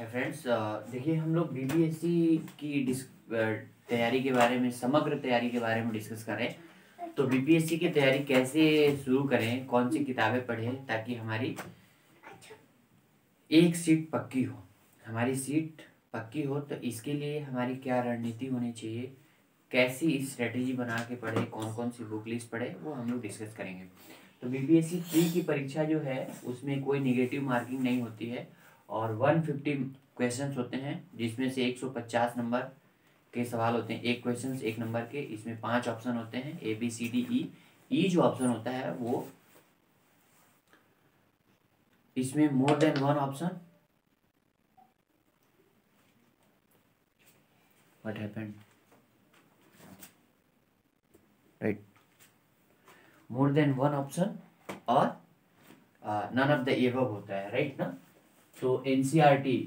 Friends, देखिए हम लोग बीपीएससी की तैयारी के बारे में, समग्र तैयारी के बारे में डिस्कस करें। तो बीपीएससी की तैयारी कैसे शुरू करें, कौन सी किताबें पढ़ें ताकि हमारी एक सीट पक्की हो। हमारी सीट पक्की हो तो इसके लिए हमारी क्या रणनीति होनी चाहिए, कैसी स्ट्रेटेजी बना के पढ़े, कौन कौन सी बुक लिस्ट पढ़े, वो हम लोग डिस्कस करेंगे। तो बीपीएससी 3 की परीक्षा जो है उसमें कोई नेगेटिव मार्किंग नहीं होती है और 150 क्वेश्चंस होते हैं, जिसमें से 150 नंबर के सवाल होते हैं। एक क्वेश्चन 1 नंबर के, इसमें 5 ऑप्शन होते हैं, A B C D E. ई जो ऑप्शन होता है वो इसमें more than one option, what happened, right, more than one option और नन ऑफ द एबव होता है, राइट ना। तो एनसीईआरटी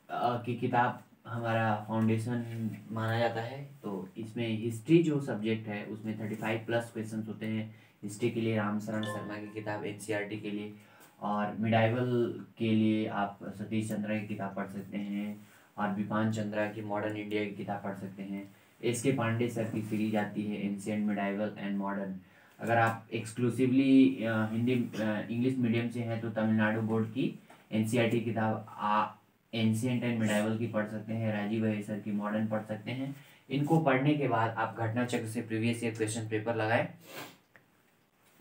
की किताब हमारा फाउंडेशन माना जाता है। तो इसमें हिस्ट्री जो सब्जेक्ट है उसमें 35 प्लस क्वेश्चंस होते हैं। हिस्ट्री के लिए रामशरण शर्मा की किताब एनसीईआरटी के लिए, और मिडाइवल के लिए आप सतीश चंद्रा की किताब पढ़ सकते हैं, और विपान चंद्रा की मॉडर्न इंडिया की किताब पढ़ सकते हैं। एस के पांडे सर की सीरीज आती है एंशिएंट, मिडाइवल एंड मॉडर्न। अगर आप एक्सक्लूसिवली हिंदी इंग्लिश मीडियम से हैं तो तमिलनाडु बोर्ड की एनसीईआरटी किताब एंशिएंट एंड मिडाइवल की पढ़ सकते हैं। राजीव है सर की मॉडर्न पढ़ सकते हैं। इनको पढ़ने के बाद आप घटना चक्र से प्रीवियस ईयर क्वेश्चन पेपर लगाएं।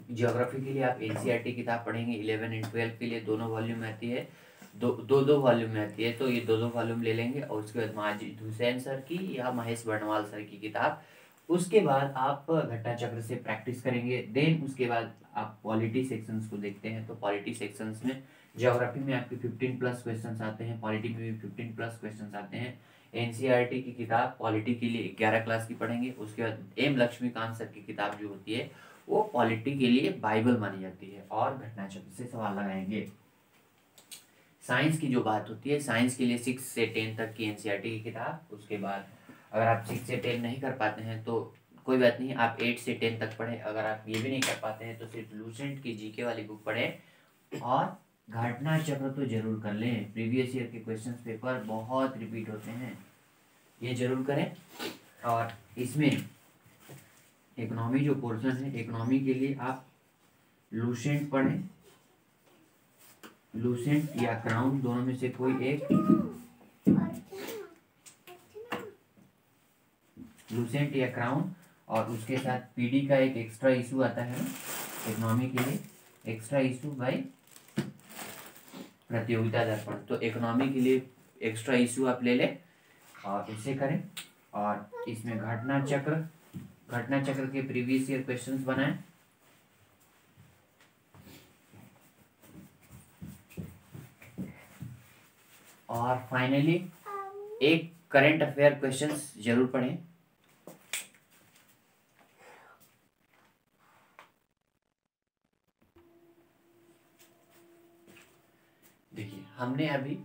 ज्योग्राफी के लिए आप एनसीईआरटी किताब पढ़ेंगे 11 एंड 12 के लिए, दोनों वॉल्यूम में आती है, दो वॉल्यूम में आती है, तो ये दो वॉल्यूम ले लेंगे। और उसके बाद माजिद हुसैन सर की या महेश बर्णवाल सर की किताब। उसके बाद आप घटना चक्र से प्रैक्टिस करेंगे। देन उसके बाद आप पॉलिटी सेक्शंस को देखते हैं। तो पॉलिटी सेक्शंस में ज्योग्राफी में आपके 15 प्लस क्वेश्चंस आते हैं, पॉलिटी में भी 15 प्लस क्वेश्चंस आते हैं। एनसीईआरटी की किताब पॉलिटी के लिए 11 क्लास की पढ़ेंगे। उसके बाद एम लक्ष्मीकांत सर की किताब जो होती है वो पॉलिटी के लिए बाइबल मानी जाती है, और घटना चक्र से सवाल लगाएंगे। साइंस की जो बात होती है, साइंस के लिए 6 से 10 तक की एनसीईआरटी की किताब। उसके बाद अगर आप 6 से 10 नहीं कर पाते हैं तो कोई बात नहीं, आप 8 से 10 तक पढ़ें। अगर आप ये भी नहीं कर पाते हैं तो सिर्फ लूसेंट की जीके वाली बुक पढ़ें, और घटना चक्र तो जरूर कर लें। प्रीवियस ईयर के क्वेश्चन पेपर बहुत रिपीट होते हैं, ये जरूर करें। और इसमें इकोनॉमी जो पोर्शन है, इकोनॉमी के लिए आप लूसेंट पढ़ें, लूसेंट या क्राउन, दोनों में से कोई एक, लूसेंट या क्राउन। और उसके साथ पीडी का एक एक्स्ट्रा इशू आता है इकोनॉमी के लिए, एक्स्ट्रा इशू बाय प्रतियोगिता दर्पण। तो इकोनॉमी के लिए एक्स्ट्रा इशू आप ले लें और इसे करें। और इसमें घटना चक्र के प्रीवियस ईयर क्वेश्चंस बनाएं। और फाइनली एक करंट अफेयर क्वेश्चंस जरूर पढ़ें। देखिए हमने अभी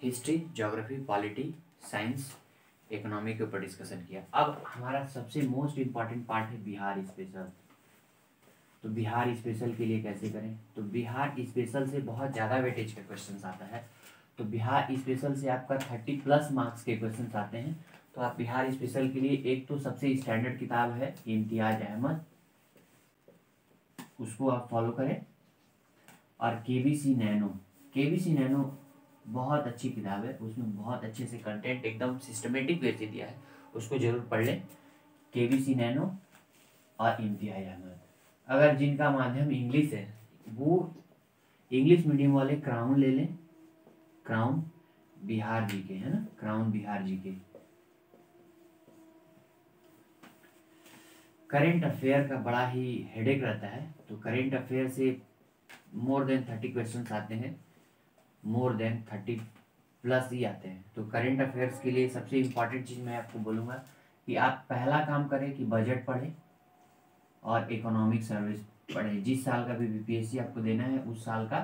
history, geography, polity, science, economy के ऊपर डिस्कशन किया। अब हमारा सबसे मोस्ट इम्पॉर्टेंट पार्ट है बिहार स्पेशल। तो बिहार स्पेशल के लिए कैसे करें? तो बिहार स्पेशल से बहुत ज़्यादा वेटेज का क्वेश्चन आता है। तो बिहार स्पेशल से आपका 30 प्लस मार्क्स के क्वेश्चन आते हैं। तो आप बिहार स्पेशल के लिए एक तो सबसे स्टैंडर्ड किताब है इम्तियाज अहमद, उसको आप फॉलो करें। और केबीसी नैनो बहुत अच्छी किताब है, उसमें बहुत अच्छे से कंटेंट एकदम सिस्टमेटिक वे से दिया है, उसको जरूर पढ़ लें। केबीसी नैनो और इम्तियाज अहमद। अगर जिनका माध्यम इंग्लिश है वो इंग्लिश मीडियम वाले क्राउन ले लें, क्राउन बिहार जी के, है ना, क्राउन बिहार जी के। करेंट अफेयर का बड़ा ही हेडेक रहता है, तो करेंट अफेयर से मोर देन 30 क्वेश्चंस आते हैं, मोर देन 30 प्लस ही आते हैं। तो करेंट अफेयर्स के लिए सबसे इम्पॉर्टेंट चीज़ मैं आपको बोलूँगा कि आप पहला काम करें कि बजट पढ़ें और इकोनॉमिक सर्विस पढ़ें। जिस साल का भी बीपीएससी आपको देना है उस साल का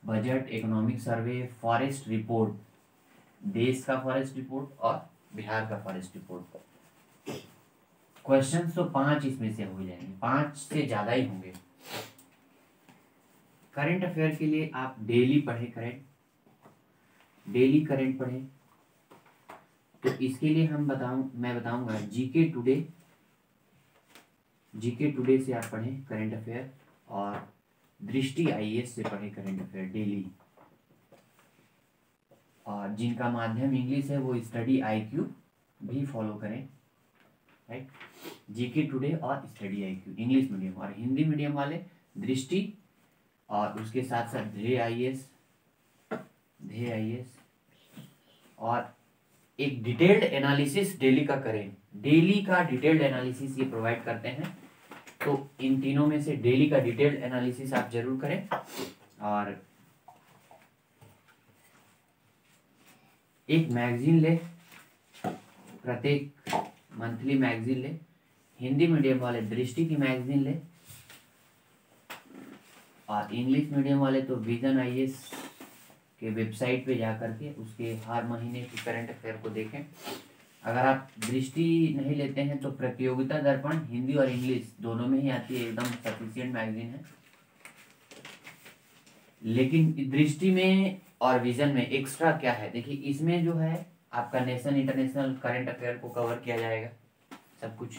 budget, economic survey, forest report, देश का फॉरेस्ट रिपोर्ट और बिहार का फॉरेस्ट रिपोर्ट। क्वेश्चंस तो 5 इसमें से हो जाएंगे, 5 से ज़्यादा ही होंगे। करंट अफेयर के लिए आप डेली पढ़ें, करें डेली करंट पढ़ें। तो इसके लिए मैं बताऊंगा जीके टुडे से आप पढ़ें करंट अफेयर, और दृष्टि आईएएस से पढ़ें करंट अफेयर डेली। और जिनका माध्यम इंग्लिश है वो स्टडी IQ भी फॉलो करें, राइट। जीके टुडे और स्टडी IQ इंग्लिश मीडियम, और हिंदी मीडियम वाले दृष्टि और उसके साथ साथ ध्येय IAS, और एक डिटेल्ड एनालिसिस डेली का करें। डेली का डिटेल्ड एनालिसिस ये प्रोवाइड करते हैं, तो इन तीनों में से डेली का डिटेल्ड एनालिसिस आप जरूर करें। और एक मैगजीन ले, प्रत्येक मंथली मैगजीन ले। हिंदी मीडियम वाले दृष्टि की मैगजीन ले, और इंग्लिश मीडियम वाले तो विजन IAS के वेबसाइट पे जा करके उसके हर महीने की करंट अफेयर को देखें। अगर आप दृष्टि नहीं लेते हैं तो प्रतियोगिता दर्पण हिंदी और इंग्लिश दोनों में ही आती है, एकदम सफिशिएंट मैगजीन है। लेकिन दृष्टि में और विजन में एक्स्ट्रा क्या है, देखिए इसमें जो है आपका नेशनल इंटरनेशनल करंट अफेयर को कवर किया जाएगा सब कुछ,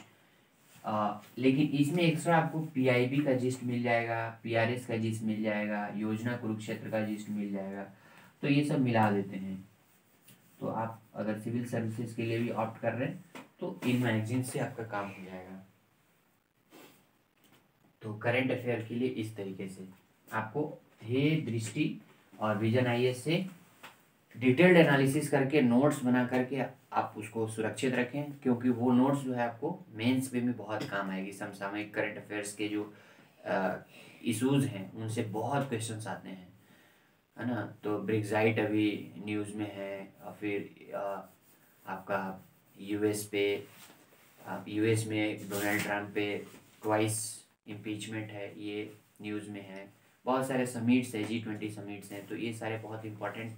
लेकिन इसमें एक्स्ट्रा आपको PIB का जिस्ट मिल जाएगा, PRS का जिस्ट मिल जाएगा, योजना कुरुक्षेत्र का जिस्ट मिल जाएगा, तो ये सब मिला देते हैं। तो आप अगर सिविल सर्विसेज के लिए भी ऑप्ट कर रहे हैं तो इन मैगजीन से आपका काम हो जाएगा। तो करंट अफेयर के लिए इस तरीके से आपको ध्येय, दृष्टि और विजन IAS से डिटेल्ड एनालिसिस करके नोट्स बना करके आप उसको सुरक्षित रखें, क्योंकि वो नोट्स जो है आपको मेंस पे में बहुत काम आएगी। समसामयिक करंट अफेयर्स के जो इश्यूज हैं उनसे बहुत क्वेश्चंस आते हैं, है ना। तो ब्रेक्सिट अभी न्यूज़ में है, और फिर आपका यूएस में डोनाल्ड ट्रंप पे ट्वाइस इम्पीचमेंट है, ये न्यूज़ में है। बहुत सारे समिट्स है, G20 समिट्स हैं, तो ये सारे बहुत इंपॉर्टेंट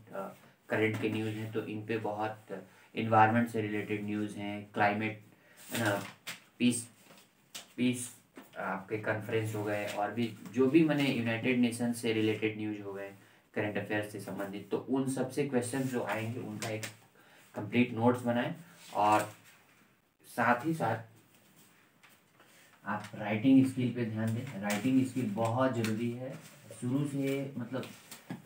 करंट के न्यूज़ हैं। तो इन पे बहुत इन्वायरमेंट से रिलेटेड न्यूज़ हैं, क्लाइमेट, है ना, पीस आपके कॉन्फ्रेंस हो गए, और भी जो भी मैंने यूनाइटेड नेशन से रिलेटेड न्यूज़ हो गए करंट अफेयर्स से संबंधित, तो उन सबसे क्वेश्चन जो आएंगे उनका एक कंप्लीट नोट्स बनाएं। और साथ ही साथ आप राइटिंग स्किल पे ध्यान दें। राइटिंग स्किल बहुत ज़रूरी है शुरू से, मतलब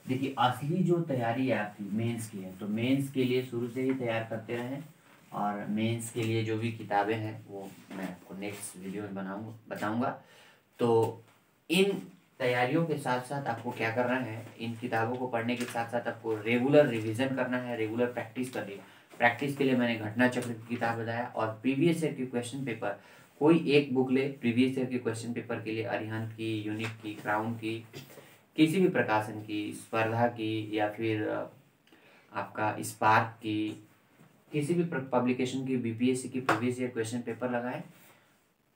देखिए असली जो तैयारी है आपकी मेंस की है, तो मेंस के लिए शुरू से ही तैयार करते रहें। और मेंस के लिए जो भी किताबें हैं वो मैं आपको नेक्स्ट वीडियो में बताऊंगा। तो इन तैयारियों के साथ साथ आपको क्या करना है, इन किताबों को पढ़ने के साथ साथ आपको रेगुलर रिवीजन करना है, रेगुलर प्रैक्टिस करनी है। प्रैक्टिस के लिए मैंने घटना चक्र की किताब बताया, और प्रीवियस ईयर के क्वेश्चन पेपर कोई एक बुक ले प्रीवियस ईयर के क्वेश्चन पेपर के लिए, अरिहंत की, यूनिक की, क्राउन की, किसी भी प्रकाशन की, स्पर्धा की, या फिर आपका स्पार्क की, किसी भी पब्लिकेशन की, BPSC की प्रीवियस ईयर क्वेश्चन पेपर लगाएं।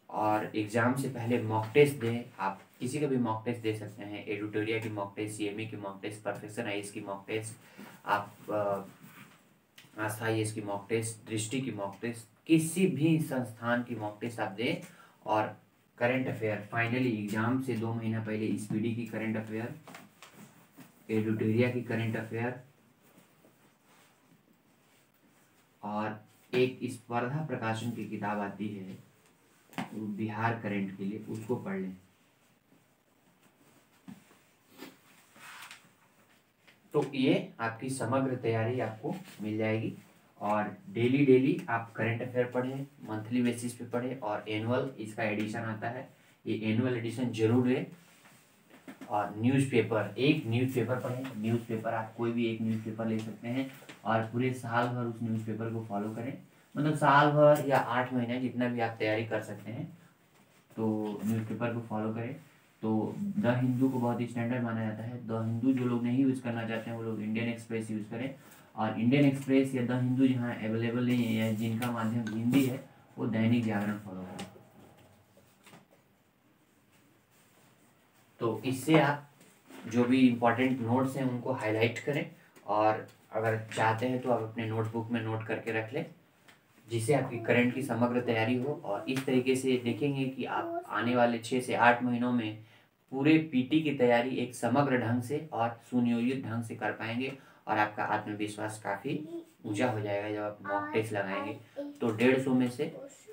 और एग्जाम से पहले मॉक टेस्ट दें। आप किसी का भी मॉक टेस्ट दे सकते हैं, एडिटोरिया की मॉक टेस्ट, CMA की मॉक टेस्ट, परफेक्शन IAS की मॉक टेस्ट, आप आस्था IAS की मॉक टेस्ट, दृष्टि की मॉक टेस्ट, किसी भी संस्थान की मॉक टेस्ट आप दें। और करंट अफेयर फाइनली एग्जाम से 2 महीना पहले SPD की करंट अफेयर, एडिटोरिया की करंट अफेयर, और एक स्पर्धा प्रकाशन की किताब आती है बिहार करंट के लिए, उसको पढ़ लें। तो ये आपकी समग्र तैयारी आपको मिल जाएगी। और डेली आप करंट अफेयर पढ़ें, मंथली बेसिस पे पढ़ें, और एनुअल इसका एडिशन आता है, ये एनुअल एडिशन जरूर लें। और न्यूज़पेपर, एक न्यूज़पेपर पढ़ें। न्यूज़पेपर आप कोई भी एक न्यूज़पेपर ले सकते हैं, और पूरे साल भर उस न्यूज़पेपर को फॉलो करें। मतलब साल भर या 8 महीने जितना भी आप तैयारी कर सकते हैं, तो न्यूज़पेपर को फॉलो करें। तो द हिंदू को बहुत ही स्टैंडर्ड माना जाता है। द हिंदू जो लोग नहीं यूज़ करना चाहते हैं वो लोग इंडियन एक्सप्रेस यूज़ करें। और इंडियन एक्सप्रेस या द हिंदू जहाँ अवेलेबल नहीं है या जिनका माध्यम हिंदी है वो दैनिक जागरण फॉलो करें। तो इससे आप जो भी इम्पोर्टेंट नोट्स हैं उनको हाईलाइट करें, और अगर चाहते हैं तो आप अपने नोटबुक में नोट करके रख लें, जिससे आपकी करंट की समग्र तैयारी हो। और इस तरीके से देखेंगे कि आप आने वाले 6 से 8 महीनों में पूरे PT की तैयारी एक समग्र ढंग से और सुनियोजित ढंग से कर पाएंगे। और आपका आत्मविश्वास काफ़ी ऊंचा हो जाएगा जब आप मॉक टेस्ट लगाएंगे। तो 150 में से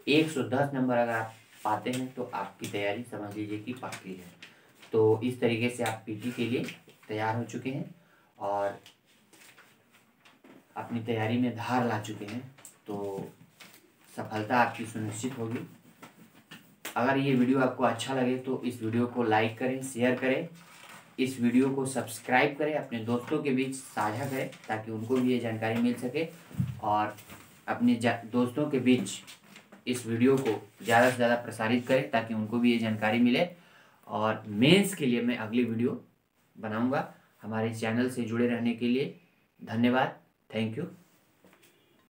110 नंबर अगर आप पाते हैं तो आपकी तैयारी समझ लीजिए कि पक्की है। तो इस तरीके से आप पीटी के लिए तैयार हो चुके हैं और अपनी तैयारी में धार ला चुके हैं, तो सफलता आपकी सुनिश्चित होगी। अगर ये वीडियो आपको अच्छा लगे तो इस वीडियो को लाइक करें, शेयर करें, इस वीडियो को सब्सक्राइब करें, अपने दोस्तों के बीच साझा करें ताकि उनको भी ये जानकारी मिल सके, और अपने दोस्तों के बीच इस वीडियो को ज़्यादा से ज़्यादा प्रसारित करें ताकि उनको भी ये जानकारी मिले। और मेंस के लिए मैं अगली वीडियो बनाऊंगा। हमारे चैनल से जुड़े रहने के लिए धन्यवाद। Thank you.